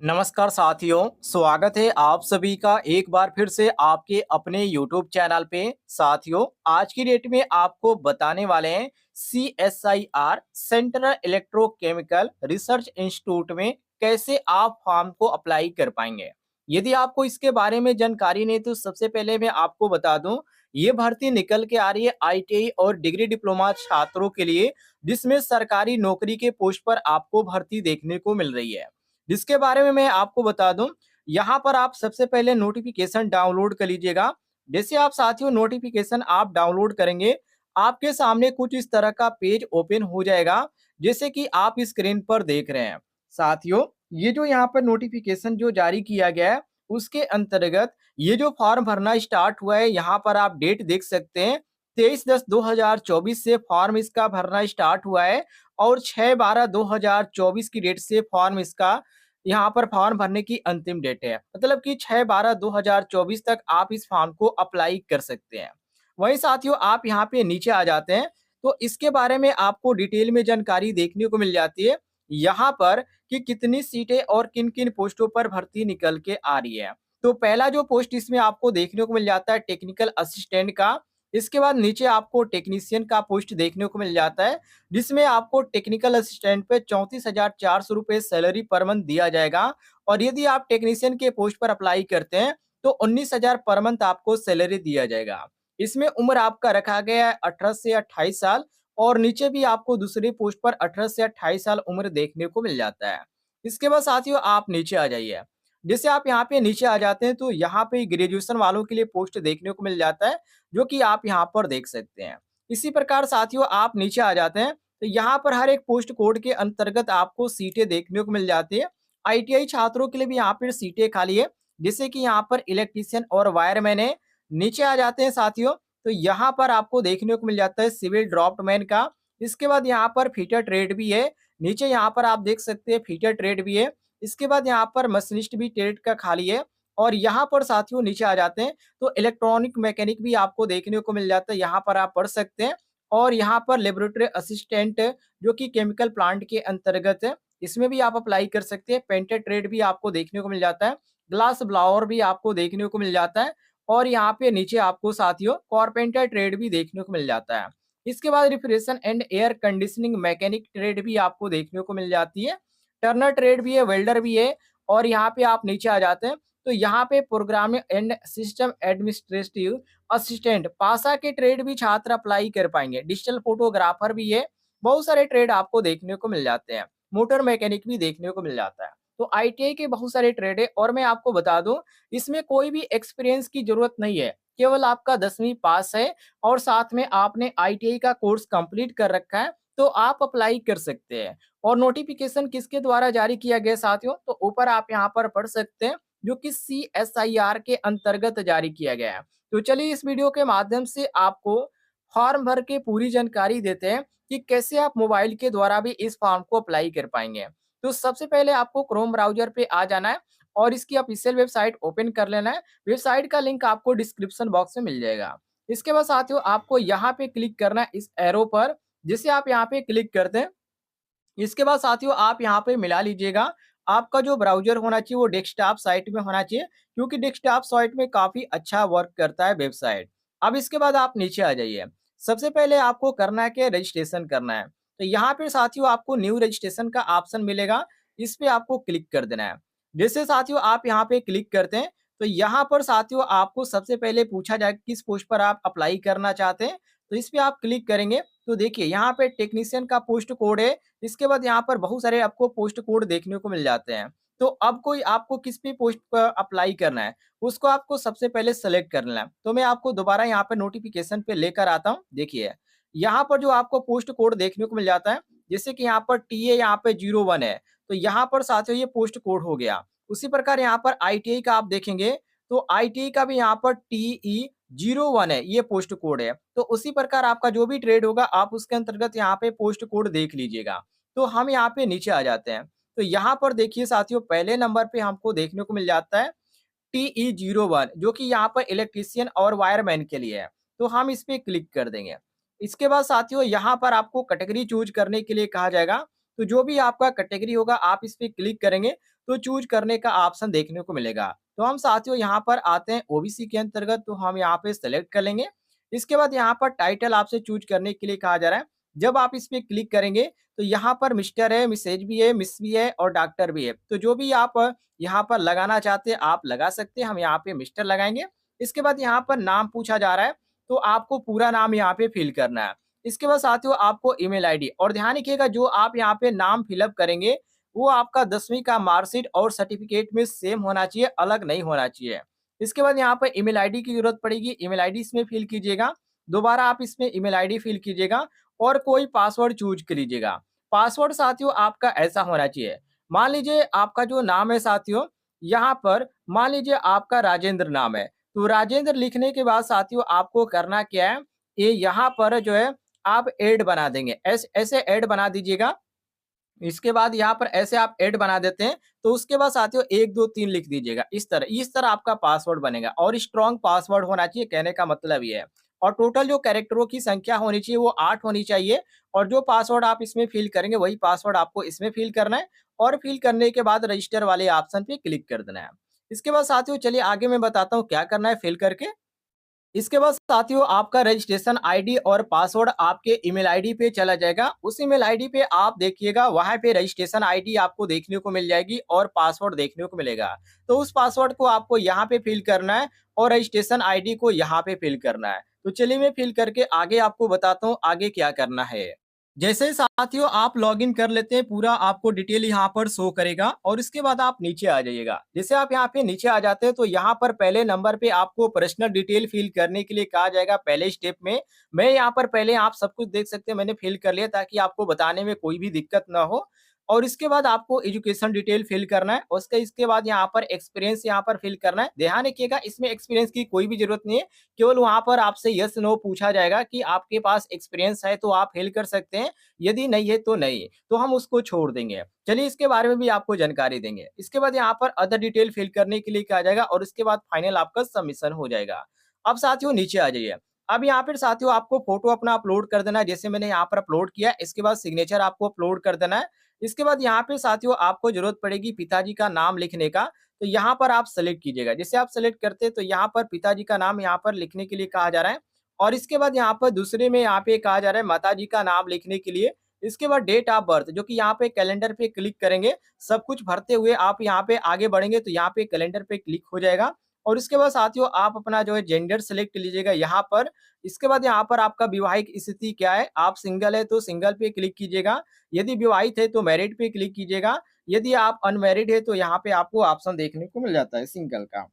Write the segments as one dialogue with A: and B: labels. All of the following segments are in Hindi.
A: नमस्कार साथियों, स्वागत है आप सभी का एक बार फिर से आपके अपने YouTube चैनल पे। साथियों, आज की डेट में आपको बताने वाले हैं CSIR central electrochemical research institute में कैसे आप फॉर्म को अप्लाई कर पाएंगे। यदि आपको इसके बारे में जानकारी नहीं तो सबसे पहले मैं आपको बता दूं, ये भर्ती निकल के आ रही है ITI और डिग्री डिप्लोमा छात्रों के लिए, जिसमें सरकारी नौकरी के पोस्ट पर आपको भर्ती देखने को मिल रही है। जिसके बारे में मैं आपको बता दूं, यहाँ पर आप सबसे पहले नोटिफिकेशन डाउनलोड कर लीजिएगा। जैसे आप साथियों नोटिफिकेशन आप डाउनलोड करेंगे, आपके सामने कुछ इस तरह का पेज ओपन हो जाएगा, जैसे कि आप स्क्रीन पर देख रहे हैं। साथियों, ये जो यहाँ पर नोटिफिकेशन जो जारी किया गया है, उसके अंतर्गत ये जो फॉर्म भरना स्टार्ट हुआ है, यहाँ पर आप डेट देख सकते हैं। 23/10/2024 से फॉर्म इसका भरना स्टार्ट हुआ है और 6/12/2024 की डेट से फॉर्म इसका यहाँ पर फॉर्म भरने की अंतिम डेट है। मतलब कि 6/12/2024 तक आप इस फॉर्म को अप्लाई कर सकते हैं। वहीं साथियों आप यहाँ पे नीचे आ जाते हैं, तो इसके बारे में आपको डिटेल में जानकारी देखने को मिल जाती है यहाँ पर कि कितनी सीटें और किन किन पोस्टों पर भर्ती निकल के आ रही है। तो पहला जो पोस्ट इसमें आपको देखने को मिल जाता है टेक्निकल असिस्टेंट का। इसके बाद नीचे आपको टेक्नीशियन का पोस्ट देखने को मिल जाता है, जिसमें आपको टेक्निकल असिस्टेंट पे 34,400 रुपये सैलरी पर मंथ दिया जाएगा। और यदि आप टेक्नीशियन के पोस्ट पर अप्लाई करते हैं तो 19,000 पर मंथ आपको सैलरी दिया जाएगा। इसमें उम्र आपका रखा गया है 18 से 28 साल, और नीचे भी आपको दूसरी पोस्ट पर 18 से 28 साल उम्र देखने को मिल जाता है। इसके बाद साथियों आप नीचे आ जाइए। जैसे आप यहाँ पे नीचे आ जाते हैं तो यहाँ पे ग्रेजुएशन वालों के लिए पोस्ट देखने को मिल जाता है, जो कि आप यहाँ पर देख सकते हैं। इसी प्रकार साथियों आप नीचे आ जाते हैं तो यहाँ पर हर एक पोस्ट कोड के अंतर्गत आपको सीटें देखने को मिल जाती है। ITI छात्रों के लिए भी यहाँ पर सीटें खाली है, जैसे कि यहाँ पर इलेक्ट्रीशियन और वायरमैन है। नीचे आ जाते हैं साथियों तो यहाँ पर आपको देखने को मिल जाता है सिविल ड्राफ्टमैन का। इसके बाद यहाँ पर फिटर ट्रेड भी है। नीचे यहाँ पर आप देख सकते हैं फिटर ट्रेड भी है। इसके बाद यहाँ पर मशीनिस्ट भी ट्रेड का खाली है। और यहाँ पर साथियों नीचे आ जाते हैं तो इलेक्ट्रॉनिक मैकेनिक भी आपको देखने को मिल जाता है, यहाँ पर आप पढ़ सकते हैं। और यहाँ पर लेबोरेटरी असिस्टेंट, जो कि केमिकल प्लांट के अंतर्गत है, इसमें भी आप अप्लाई कर सकते हैं। पेंटर ट्रेड भी आपको देखने को मिल जाता है। ग्लास ब्लावर भी आपको देखने को मिल जाता है। और यहाँ पे नीचे आपको साथियों कारपेंटर ट्रेड भी देखने को मिल जाता है। इसके बाद refrigeration and air conditioning mechanic trade भी आपको देखने को मिल जाती है। टर्नर ट्रेड भी है, वेल्डर भी है। और यहाँ पे आप नीचे आ जाते हैं तो यहाँ पे programming and system administrative assistant पासा के ट्रेड भी छात्र अप्लाई कर पाएंगे। डिजिटल फोटोग्राफर भी है। बहुत सारे ट्रेड आपको देखने को मिल जाते हैं। मोटर मैकेनिक भी देखने को मिल जाता है। तो ITI के बहुत सारे ट्रेड है। और मैं आपको बता दूं, इसमें कोई भी एक्सपीरियंस की जरूरत नहीं है, केवल आपका 10वीं पास है और साथ में आपने ITI का कोर्स कंप्लीट कर रखा है तो आप अप्लाई कर सकते हैं। और नोटिफिकेशन किसके द्वारा जारी किया गया साथियों, तो ऊपर आप यहाँ पर पढ़ सकते हैं, जो कि CSIR के अंतर्गत जारी किया गया है। तो चलिए इस वीडियो के माध्यम से आपको फॉर्म भर के पूरी जानकारी देते हैं कि कैसे आप मोबाइल के द्वारा भी इस फॉर्म को अप्लाई कर पाएंगे। तो सबसे पहले आपको क्रोम ब्राउजर पे आ जाना है और इसकी ऑफिशियल वेबसाइट ओपन कर लेना है। वेबसाइट का लिंक आपको डिस्क्रिप्शन बॉक्स में मिल जाएगा। इसके बाद साथियों आपको यहाँ पे क्लिक करना है इस एरो पर। जिसे आप यहाँ पे क्लिक करते हैं, इसके बाद साथियों आप यहाँ पे मिला लीजिएगा। आपका जो ब्राउज़र होना चाहिए वो डेस्कटॉप साइट में होना चाहिए, क्योंकि डेस्कटॉप साइट में काफ़ी अच्छा वर्क करता है वेबसाइट। अब इसके बाद आप नीचे आ जाइए। सबसे पहले आपको करना है कि रजिस्ट्रेशन करना है। तो यहाँ पे साथियों आपको न्यू रजिस्ट्रेशन का ऑप्शन मिलेगा, इस पे आपको क्लिक कर देना है। जैसे साथियों आप यहाँ पे क्लिक करते हैं तो यहाँ पर साथियों आपको सबसे पहले पूछा जाएगा किस पोस्ट पर आप अप्लाई करना चाहते हैं। तो इस पे आप क्लिक करेंगे तो देखिए यहाँ पे टेक्नीशियन का पोस्ट कोड है। इसके बाद यहाँ पर बहुत सारे आपको पोस्ट कोड देखने को मिल जाते हैं। तो अब कोई आपको किस भी पोस्ट पर अप्लाई करना है, उसको आपको सबसे पहले सेलेक्ट कर लेना है। तो मैं आपको दोबारा यहाँ पे नोटिफिकेशन पे लेकर आता हूँ। देखिए यहाँ पर जो आपको पोस्ट कोड देखने को मिल जाता है, जैसे कि यहाँ पर TA यहाँ पे 01 है, तो यहाँ पर साथियों ये पोस्ट कोड हो गया। उसी प्रकार यहाँ पर ITI का आप देखेंगे तो ITI का भी यहाँ पर TE01 है, ये पोस्ट कोड है। तो उसी प्रकार आपका जो भी ट्रेड होगा आप उसके अंतर्गत यहाँ पे पोस्ट कोड देख लीजिएगा। तो हम यहाँ पे नीचे आ जाते हैं। तो यहाँ पर देखिए साथियों पहले नंबर पे हमको देखने को मिल जाता है TE01, जो कि यहाँ पर इलेक्ट्रीशियन और वायरमैन के लिए है। तो हम इस पे क्लिक कर देंगे। इसके बाद साथियों यहाँ पर आपको कैटेगरी चूज करने के लिए कहा जाएगा। तो जो भी आपका कैटेगरी होगा आप इस पे क्लिक करेंगे तो चूज करने का ऑप्शन देखने को मिलेगा। तो हम साथियों यहाँ पर आते हैं ओबीसी के अंतर्गत, तो हम यहाँ पे सेलेक्ट कर लेंगे। इसके बाद यहाँ पर टाइटल आपसे चूज करने के लिए कहा जा रहा है। जब आप इस पे क्लिक करेंगे तो यहाँ पर मिस्टर है, मिसेज भी है, मिस भी है और डॉक्टर भी है। तो जो भी आप यहाँ पर लगाना चाहते हैं आप लगा सकते हैं। हम यहाँ पे मिस्टर लगाएंगे। इसके बाद यहाँ पर नाम पूछा जा रहा है, तो आपको पूरा नाम यहाँ पे फिल करना है। इसके बाद साथियों आपको ईमेल आईडी, और ध्यान रखिएगा जो आप यहाँ पे नाम फिलअप करेंगे वो आपका 10वीं का मार्कशीट और सर्टिफिकेट में सेम होना चाहिए, अलग नहीं होना चाहिए। इसके बाद यहाँ पर ईमेल आईडी की जरूरत पड़ेगी, ईमेल आईडी इसमें फिल कीजिएगा। दोबारा आप इसमें ईमेल आईडी फिल कीजिएगा और कोई पासवर्ड चूज कर लीजिएगा। पासवर्ड साथियों आपका ऐसा होना चाहिए, मान लीजिए आपका जो नाम है साथियों, यहाँ पर मान लीजिए आपका राजेंद्र नाम है, तो राजेंद्र लिखने के बाद साथियों आपको करना क्या है, ये यहाँ पर जो है आप ऐड बना देंगे, ऐसे ऐड बना दीजिएगा। इसके बाद यहाँ पर ऐसे आप ऐड बना देते हैं, तो उसके बाद साथियों 1 2 3 लिख दीजिएगा। इस तरह आपका पासवर्ड बनेगा और स्ट्रॉन्ग पासवर्ड होना चाहिए, कहने का मतलब ये है। और टोटल जो कैरेक्टरों की संख्या होनी चाहिए वो 8 होनी चाहिए, और जो पासवर्ड आप इसमें फिल करेंगे वही पासवर्ड आपको इसमें फिल करना है, और फिल करने के बाद रजिस्टर वाले ऑप्शन पे क्लिक कर देना है। इसके बाद साथियों चलिए आगे मैं बताता हूँ क्या करना है फिल करके। इसके बाद साथियों आपका रजिस्ट्रेशन आईडी और पासवर्ड आपके ईमेल आईडी पे चला जाएगा। उस ईमेल आईडी पे आप देखिएगा, वहां पे रजिस्ट्रेशन आईडी आपको देखने को मिल जाएगी और पासवर्ड देखने को मिलेगा। तो उस पासवर्ड को आपको यहाँ पे फिल करना है और रजिस्ट्रेशन आईडी को यहाँ पे फिल करना है। तो चलिए मैं फिल करके आगे आपको बताता हूँ आगे क्या करना है। जैसे ही साथियों आप लॉगिन कर लेते हैं, पूरा आपको डिटेल यहाँ पर शो करेगा और इसके बाद आप नीचे आ जाइएगा। जैसे आप यहाँ पे नीचे आ जाते हैं तो यहाँ पर पहले नंबर पे आपको पर्सनल डिटेल फिल करने के लिए कहा जाएगा पहले स्टेप में। मैं यहाँ पर पहले आप सब कुछ देख सकते हैं मैंने फिल कर लिया ताकि आपको बताने में कोई भी दिक्कत ना हो। और इसके बाद आपको एजुकेशन डिटेल फिल करना है, उसके इसके बाद यहाँ पर एक्सपीरियंस यहाँ पर फिल करना है। ध्यान रखिएगा इसमें एक्सपीरियंस की कोई भी जरूरत नहीं है, केवल वहाँ पर आपसे यस नो पूछा जाएगा कि आपके पास एक्सपीरियंस है तो आप फिल कर सकते हैं, यदि नहीं है तो नहीं, तो हम उसको छोड़ देंगे। चलिए इसके बारे में भी आपको जानकारी देंगे। इसके बाद यहाँ पर अदर डिटेल फिल करने के लिए कहा जाएगा और उसके बाद फाइनल आपका सबमिशन हो जाएगा। अब साथियों नीचे आ जाइए। अब यहाँ पर साथियों आपको फोटो अपना अपलोड कर देना है, जैसे मैंने यहाँ पर अपलोड किया। इसके बाद सिग्नेचर आपको अपलोड कर देना है। इसके बाद यहाँ पे साथियों आपको जरूरत पड़ेगी पिताजी का नाम लिखने का, तो यहाँ पर आप सेलेक्ट कीजिएगा। जैसे आप सेलेक्ट करते हैं तो यहाँ पर पिताजी का नाम यहाँ पर लिखने के लिए कहा जा रहा है, और इसके बाद यहाँ पर दूसरे में यहाँ पे कहा जा रहा है माताजी का नाम लिखने के लिए। इसके बाद डेट ऑफ बर्थ, जो कि यहाँ पे कैलेंडर पे क्लिक करेंगे, सब कुछ भरते हुए आप यहाँ पे आगे बढ़ेंगे तो यहाँ पे कैलेंडर पे क्लिक हो जाएगा। और इसके बाद साथियों आप अपना जो है जेंडर सेलेक्ट लीजिएगा यहाँ पर। इसके बाद यहाँ पर आपका वैवाहिक स्थिति क्या है, आप सिंगल है तो सिंगल पे क्लिक कीजिएगा, यदि विवाहित है तो मैरिड पे क्लिक कीजिएगा, यदि आप अनमैरिड है तो यहाँ पे आपको ऑप्शन देखने को मिल जाता है सिंगल का।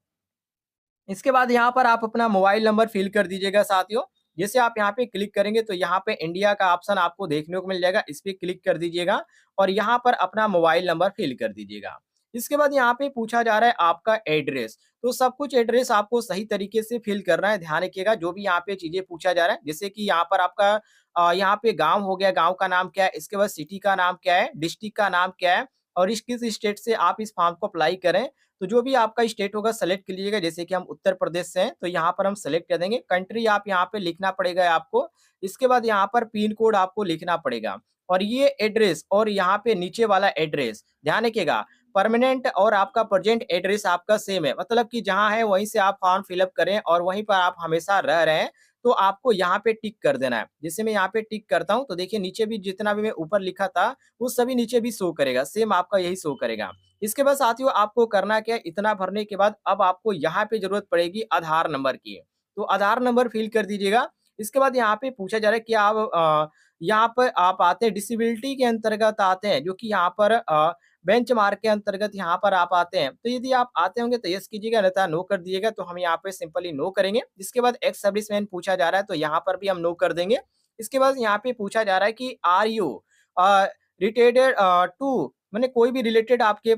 A: इसके बाद यहाँ पर आप अपना मोबाइल नंबर फिल कर दीजिएगा साथियों। जैसे आप यहाँ पे क्लिक करेंगे तो यहाँ पे इंडिया का ऑप्शन आपको देखने को मिल जाएगा, इस पे क्लिक कर दीजिएगा और यहाँ पर अपना मोबाइल नंबर फिल कर दीजिएगा। इसके बाद यहाँ पे पूछा जा रहा है आपका एड्रेस, तो सब कुछ एड्रेस आपको सही तरीके से फिल करना है। ध्यान रखिएगा जो भी यहाँ पे चीजें पूछा जा रहा है, जैसे कि यहाँ पर आपका यहाँ पे गाँव हो गया, गाँव का नाम क्या है, इसके बाद सिटी का नाम क्या है, डिस्ट्रिक्ट का नाम क्या है, और इस किस स्टेट से आप इस फॉर्म को अप्लाई करें। तो जो भी आपका स्टेट होगा सेलेक्ट कर लीजिएगा, जैसे कि हम उत्तर प्रदेश से हैं तो यहाँ पर हम सेलेक्ट कर देंगे। कंट्री आप यहाँ पे लिखना पड़ेगा आपको। इसके बाद यहाँ पर पिन कोड आपको लिखना पड़ेगा, और ये एड्रेस और यहाँ पे नीचे वाला एड्रेस ध्यान रखिएगा, परमानेंट और आपका प्रेजेंट एड्रेस आपका सेम है, मतलब कि जहाँ है वहीं से आप फॉर्म फिलअप करें और वहीं पर आप हमेशा रह रहे हैं, तो आपको यहाँ पे टिक कर देना है। जैसे मैं यहाँ पे टिक करता हूँ तो देखिए नीचे भी जितना भी मैं ऊपर लिखा था वो सभी नीचे भी शो करेगा, सेम आपका यही शो करेगा। इसके बाद साथियों आपको करना क्या है, इतना भरने के बाद अब आपको यहाँ पे जरूरत पड़ेगी आधार नंबर की, तो आधार नंबर फिल कर दीजिएगा। इसके बाद यहाँ पे पूछा जा रहा है कि आप यहाँ पर आप आते हैं डिसेबिलिटी के अंतर्गत आते हैं, जो कि यहाँ पर बेंच मार्क के अंतर्गत यहाँ पर आप आते हैं, तो यदि आप आते होंगे तो यस कीजिएगा, अन्यथा नो कर दीजिएगा। तो हम यहाँ पे सिंपली नो करेंगे। इसके बाद एक्स सर्विसमैन पूछा जा रहा है तो यहाँ पर भी हम नो कर देंगे। इसके बाद यहाँ पे पूछा जा रहा है कि आर यू रिलेटेड टू, मैंने कोई भी रिलेटेड आपके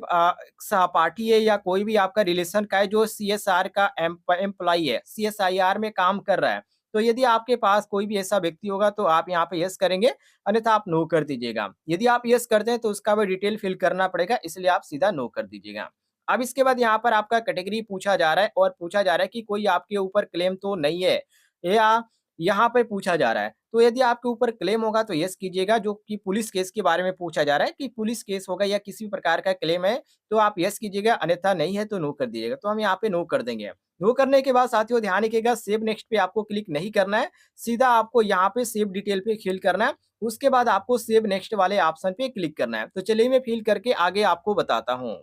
A: सहपाठी है या कोई भी आपका रिलेशन का है जो सीएसआर का एम्प्लॉई है, सीएसआईआर में काम कर रहा है, तो यदि आपके पास कोई भी ऐसा व्यक्ति होगा तो आप यहाँ पे यस करेंगे, अन्यथा आप नो कर दीजिएगा। यदि आप यस करते हैं तो उसका भी डिटेल फिल करना पड़ेगा, इसलिए आप सीधा नो कर दीजिएगा। अब इसके बाद यहाँ पर आपका कैटेगरी पूछा जा रहा है और पूछा जा रहा है कि कोई आपके ऊपर क्लेम तो नहीं है, या यहाँ पे पूछा जा रहा है, तो यदि आपके ऊपर क्लेम होगा तो यस कीजिएगा, जो कि पुलिस केस के बारे में पूछा जा रहा है कि पुलिस केस होगा या किसी भी प्रकार का क्लेम है, तो आप यस कीजिएगा, अन्यथा नहीं है तो नो कर दीजिएगा। तो हम यहाँ पे नो कर देंगे। नो करने के बाद साथियों ध्यान रखिएगा, सेव नेक्स्ट पे आपको क्लिक नहीं करना है, सीधा आपको यहाँ पे सेव डिटेल पे फिल करना है। उसके बाद आपको सेव नेक्स्ट वाले ऑप्शन पे क्लिक करना है। तो चलिए मैं फिल करके आगे आपको बताता हूँ।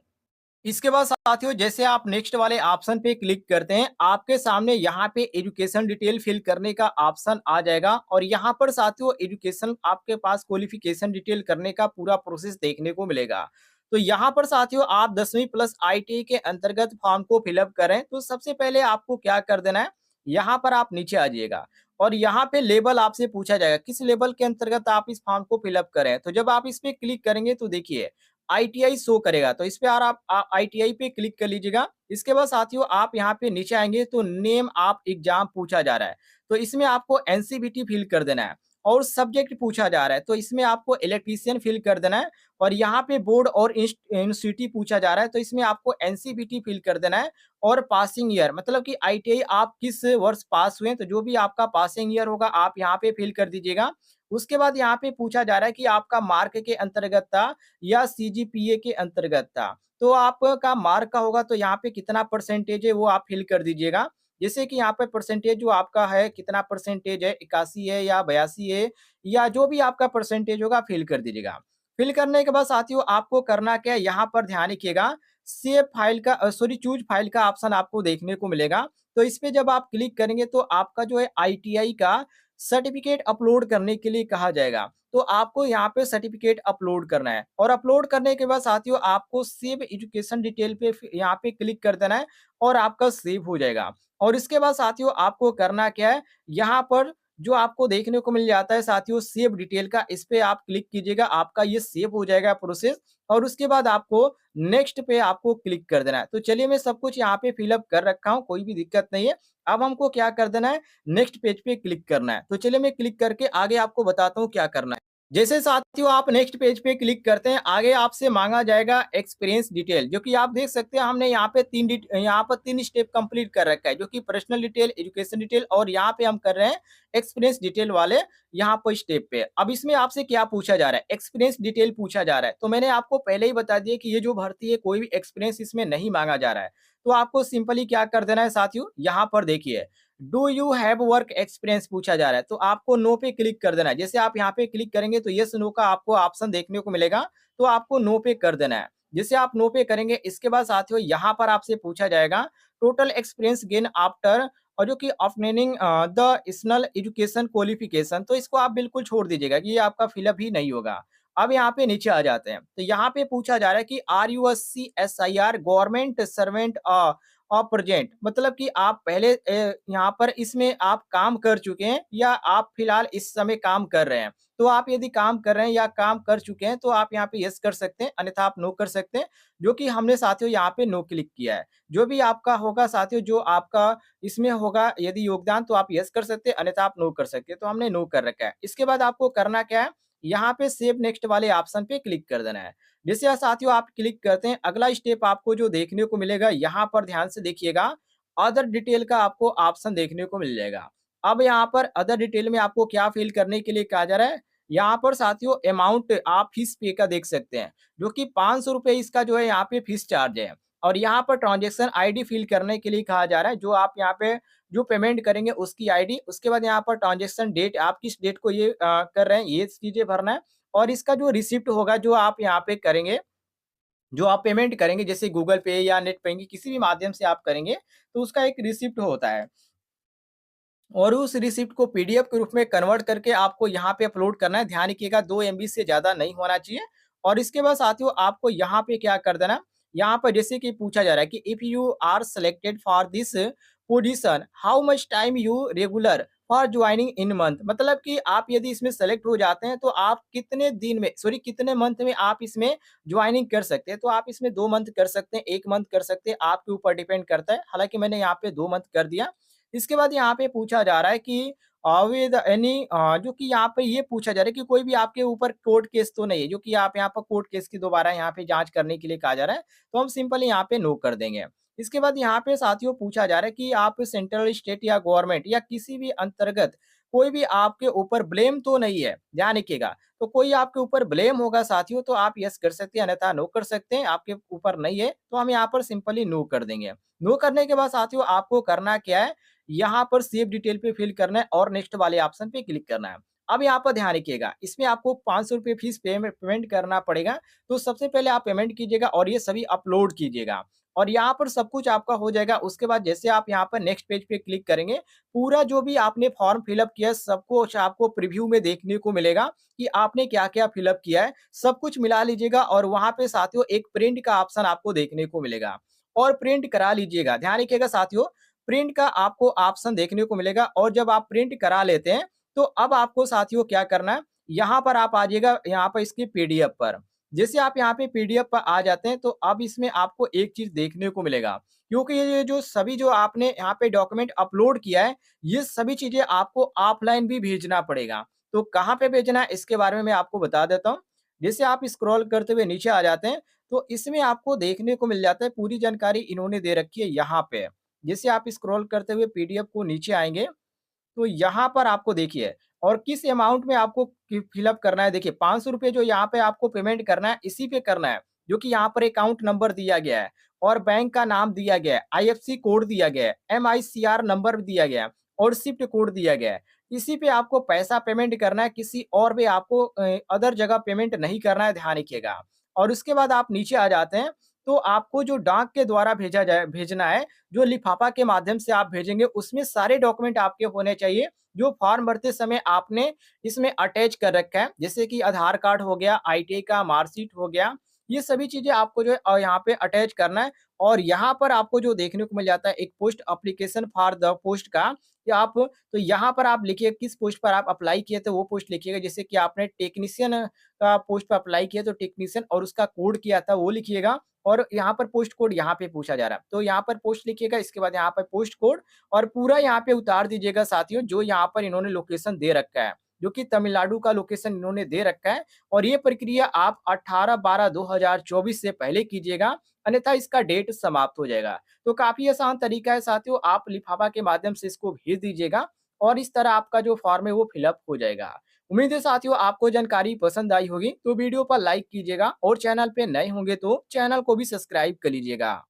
A: इसके बाद साथियों जैसे आप नेक्स्ट वाले ऑप्शन पे क्लिक करते हैं, आपके सामने यहाँ पे एजुकेशन डिटेल फिल करने का ऑप्शन आ जाएगा और यहाँ पर साथियों एजुकेशन आपके पास क्वालिफिकेशन डिटेल करने का पूरा प्रोसेस देखने को मिलेगा। तो यहाँ पर साथियों आप 10वीं प्लस आईटीआई के अंतर्गत फॉर्म को फिलअप करें, तो सबसे पहले आपको क्या कर देना है, यहाँ पर आप नीचे आ जाइएगा और यहाँ पे लेवल आपसे पूछा जाएगा किस लेवल के अंतर्गत आप इस फॉर्म को फिलअप करें। तो जब आप इस पे क्लिक करेंगे तो देखिए आईटीआई शो करेगा, तो इस पे यार आप आईटीआई पे क्लिक कर लीजिएगा। इसके बाद साथियों आप यहाँ पे नीचे आएंगे तो नेम आप एग्जाम पूछा जा रहा है, तो इसमें आपको एनसीवीटी फिल कर देना है और सब्जेक्ट पूछा जा रहा है, तो इसमें आपको इलेक्ट्रीशियन फिल कर देना है और यहाँ पे बोर्ड और यूनिवर्सिटी पूछा जा रहा है, तो इसमें आपको एनसीवीटी फिल कर देना है और पासिंग ईयर मतलब कि आईटीआई आप किस वर्ष पास हुए, तो जो भी आपका पासिंग ईयर होगा आप यहाँ पे फिल कर दीजिएगा। उसके बाद यहाँ पे पूछा जा रहा है कि आपका मार्क के अंतर्गत था या सीजीपीए के अंतर्गत था। तो आपका मार्क का होगा तो यहाँ पे कितना परसेंटेज है वो आप फिल कर दीजिएगा। जैसे कि यहाँ पे परसेंटेज जो आपका है कितना परसेंटेज है, 81 है या 82 है या जो भी आपका परसेंटेज होगा फिल कर दीजिएगा। फिल करने के बाद साथियों आपको करना क्या है, यहाँ पर ध्यान रखिएगा, सेव फाइल का सॉरी चूज फाइल का ऑप्शन आपको देखने को मिलेगा। तो इस पे जब आप क्लिक करेंगे तो आपका जो है आईटीआई का सर्टिफिकेट अपलोड करने के लिए कहा जाएगा। तो आपको यहाँ पे सर्टिफिकेट अपलोड करना है और अपलोड करने के बाद साथियों आपको सेव एजुकेशन डिटेल पे यहाँ पे क्लिक कर देना है और आपका सेव हो जाएगा। और इसके बाद साथियों आपको करना क्या है, यहाँ पर जो आपको देखने को मिल जाता है साथियों सेव डिटेल का, इस पे आप क्लिक कीजिएगा, आपका ये सेव हो जाएगा प्रोसेस और उसके बाद आपको नेक्स्ट पे आपको क्लिक कर देना है। तो चलिए मैं सब कुछ यहाँ पे फिलअप कर रखा हूँ, कोई भी दिक्कत नहीं है। अब हमको क्या कर देना है, नेक्स्ट पेज पे क्लिक करना है। तो चलिए मैं क्लिक करके आगे आपको बताता हूँ क्या करना है। जैसे साथियों आप नेक्स्ट पेज पे क्लिक करते हैं, आगे आपसे मांगा जाएगा एक्सपीरियंस डिटेल, जो कि आप देख सकते हैं हमने यहाँ पे तीन स्टेप कंप्लीट कर रखा है, जो कि पर्सनल डिटेल, एजुकेशन डिटेल और यहाँ पे हम कर रहे हैं एक्सपीरियंस डिटेल वाले यहाँ पर स्टेप पे। अब इसमें आपसे क्या पूछा जा रहा है, एक्सपीरियंस डिटेल पूछा जा रहा है। तो मैंने आपको पहले ही बता दिया कि ये जो भर्ती है कोई भी एक्सपीरियंस इसमें नहीं मांगा जा रहा है। तो आपको सिंपली क्या कर देना है साथियों, यहाँ पर देखिए do you have work experience पूछा जा रहा है, तो आपको नो पे क्लिक कर देना है। जैसे आप यहाँ पे क्लिक करेंगे तो यस नो का आपको ऑप्शन देखने को मिलेगा, तो आपको नो पे कर देना है। जैसे आप नो पे करेंगे इसके बाद साथियों यहाँ पर आपसे पूछा जाएगा टोटल एक्सपीरियंस गेन आफ्टर और जो कि ऑफनेनिंग द एडिशनल एजुकेशन क्वालिफिकेशन, तो इसको आप बिल्कुल छोड़ दीजिएगा कि ये आपका फिलअप ही नहीं होगा। अब यहाँ पे नीचे आ जाते हैं, तो यहाँ पे पूछा जा रहा है कि are you S C S I R government servant present, मतलब कि आप पहले यहाँ पर इसमें आप काम कर चुके हैं या आप फिलहाल इस समय काम कर रहे हैं। तो आप यदि काम कर रहे हैं या काम कर चुके हैं तो आप यहाँ पे यस कर सकते हैं, अन्यथा आप नो कर सकते हैं, जो कि हमने साथियों यहाँ पे नो क्लिक किया है। जो भी आपका होगा साथियों, जो आपका इसमें होगा यदि योगदान, तो आप यस कर सकते हैं, अन्यथा आप नो कर सकते हैं। तो हमने नो कर रखा है। इसके बाद आपको करना क्या है, यहाँ पे सेव नेक्स्ट वाले ऑप्शन पे क्लिक कर देना है। जैसे साथियों आप क्लिक करते हैं, अगला स्टेप आपको जो देखने को मिलेगा, यहाँ पर ध्यान से देखिएगा, अदर डिटेल का आपको ऑप्शन देखने को मिल जाएगा। अब यहाँ पर अदर डिटेल में आपको क्या फिल करने के लिए कहा जा रहा है, यहाँ पर साथियों अमाउंट आप फीस पे का देख सकते हैं, जो कि 500 रुपए इसका जो है यहाँ पे फीस चार्ज है। और यहाँ पर ट्रांजेक्शन आईडी फिल करने के लिए कहा जा रहा है, जो आप यहाँ पे जो पेमेंट करेंगे उसकी आईडी, उसके बाद यहाँ पर ट्रांजेक्शन डेट, आप किस डेट को ये कर रहे हैं ये चीजें भरना है। और इसका जो रिसिप्ट होगा जो आप यहाँ पे करेंगे, जो आप पेमेंट करेंगे जैसे गूगल पे या नेट बैंकिंग किसी भी माध्यम से आप करेंगे, तो उसका एक रिसिप्ट होता है और उस रिसिप्ट को पीडीएफ के रूप में कन्वर्ट करके आपको यहाँ पे अपलोड करना है। ध्यान रखिएगा 2 एमबी से ज़्यादा नहीं होना चाहिए। और इसके बाद साथियों आपको यहाँ पे क्या कर देना, यहाँ पर जैसे कि पूछा जा रहा है कि if you are selected for this position how much time you regular for joining in month, मतलब कि आप यदि इसमें सेलेक्ट हो जाते हैं तो आप कितने दिन में कितने मंथ में आप इसमें ज्वाइनिंग कर सकते हैं। तो आप इसमें 2 मंथ कर सकते हैं, 1 मंथ कर सकते हैं, आपके ऊपर डिपेंड करता है। हालांकि मैंने यहाँ पे 2 मंथ कर दिया। इसके बाद यहाँ पे पूछा जा रहा है कि विद एनी जो कि यहाँ पे ये पूछा जा रहा है कि कोई भी आपके ऊपर कोर्ट केस तो नहीं है, जो कि आप यहाँ पर कोर्ट केस की दोबारा यहाँ पे जांच करने के लिए कहा जा रहा है, तो हम सिंपली यहाँ पे नो कर देंगे। इसके बाद यहाँ पे साथियों पूछा जा रहा है कि आप सेंट्रल स्टेट या गवर्नमेंट या किसी भी अंतर्गत कोई भी आपके ऊपर ब्लेम तो नहीं है, ध्यान रखिएगा। तो कोई आपके ऊपर ब्लेम होगा साथियों तो आप यस कर सकते हैं, अन्यथा नो कर सकते हैं। आपके ऊपर नहीं है तो हम यहाँ पर सिंपली नो कर देंगे। नो करने के बाद साथियों आपको करना क्या है, यहाँ पर सेव डिटेल पे फिल करना है और नेक्स्ट वाले ऑप्शन पे क्लिक करना है। अब यहाँ पर ध्यान रखिएगा, इसमें आपको ₹500 फीस पेमेंट करना पड़ेगा। तो सबसे पहले आप पेमेंट कीजिएगा और ये सभी अपलोड कीजिएगा और यहाँ पर सब कुछ आपका हो जाएगा। उसके बाद जैसे आप यहाँ पर नेक्स्ट पेज पे क्लिक करेंगे, पूरा जो भी आपने फॉर्म फिलअप किया है सब कुछ आपको प्रीव्यू में देखने को मिलेगा कि आपने क्या-क्या फिलअप किया है। सब कुछ मिला लीजिएगा और वहाँ पे साथियों एक प्रिंट का ऑप्शन आपको देखने को मिलेगा और प्रिंट करा लीजिएगा। ध्यान रखिएगा साथियों, प्रिंट का आपको ऑप्शन देखने को मिलेगा और जब आप प्रिंट करा लेते हैं, तो अब आपको साथियों क्या करना है, यहाँ पर आप आ जाइएगा यहाँ पर इसकी पीडीएफ पर। जैसे आप यहाँ पे पीडीएफ पर आ जाते हैं, तो अब इसमें आपको एक चीज़ देखने को मिलेगा, क्योंकि ये जो सभी जो आपने यहाँ पे डॉक्यूमेंट अपलोड किया है, ये सभी चीज़ें आपको ऑफलाइन भी भेजना पड़ेगा। तो कहाँ पे भेजना है इसके बारे में मैं आपको बता देता हूँ। जैसे आप स्क्रॉल करते हुए नीचे आ जाते हैं, तो इसमें आपको देखने को मिल जाता है पूरी जानकारी इन्होंने दे रखी है यहाँ पे। जैसे आप स्क्रॉल करते हुए पीडीएफ को नीचे आएँगे, तो यहाँ पर आपको देखिए और किस अमाउंट में आपको फिलअप करना है। देखिए ₹500 जो यहाँ पे आपको पेमेंट करना है, इसी पे करना है, जो कि यहाँ पर अकाउंट नंबर दिया गया है और बैंक का नाम दिया गया है, आईएफएससी कोड दिया गया है, एमआईसीआर नंबर दिया गया है और स्विफ्ट कोड दिया गया है। इसी पे आपको पैसा पेमेंट करना है, किसी और पे आपको अदर जगह पेमेंट नहीं करना है, ध्यान रखिएगा। और उसके बाद आप नीचे आ जाते हैं, तो आपको जो डाक के द्वारा भेजना है, जो लिफाफा के माध्यम से आप भेजेंगे, उसमें सारे डॉक्यूमेंट आपके होने चाहिए, जो फॉर्म भरते समय आपने इसमें अटैच कर रखा है। जैसे कि आधार कार्ड हो गया, आईटीआई का मार्कशीट हो गया, ये सभी चीज़ें आपको जो है यहाँ पे अटैच करना है और यहाँ पर आपको जो देखने को मिल जाता है एक post application for the post का, या आप तो यहाँ पर आप लिखिए किस पोस्ट पर आप अप्लाई किए थे वो पोस्ट लिखिएगा। जैसे कि आपने टेक्नीशियन का पोस्ट पर अप्लाई किया तो टेक्नीशियन और उसका कोड क्या था वो लिखिएगा और यहाँ पर पोस्ट कोड यहाँ पे पूछा जा रहा है। तो यहाँ पर पोस्ट लिखिएगा, इसके बाद यहाँ पर पोस्ट कोड और पूरा यहाँ पे उतार दीजिएगा साथियों, जो यहाँ पर इन्होंने लोकेशन दे रखा है, जो कि तमिलनाडु का लोकेशन इन्होंने दे रखा है और ये प्रक्रिया आप 18/12/2024 से पहले कीजिएगा, अन्यथा इसका डेट समाप्त हो जाएगा। तो काफ़ी आसान तरीका है साथियों, आप लिफाफा के माध्यम से इसको भेज दीजिएगा और इस तरह आपका जो फॉर्म है वो फिलअप हो जाएगा। उम्मीद है साथियों आपको जानकारी पसंद आई होगी, तो वीडियो पर लाइक कीजिएगा और चैनल पे नए होंगे तो चैनल को भी सब्सक्राइब कर लीजिएगा।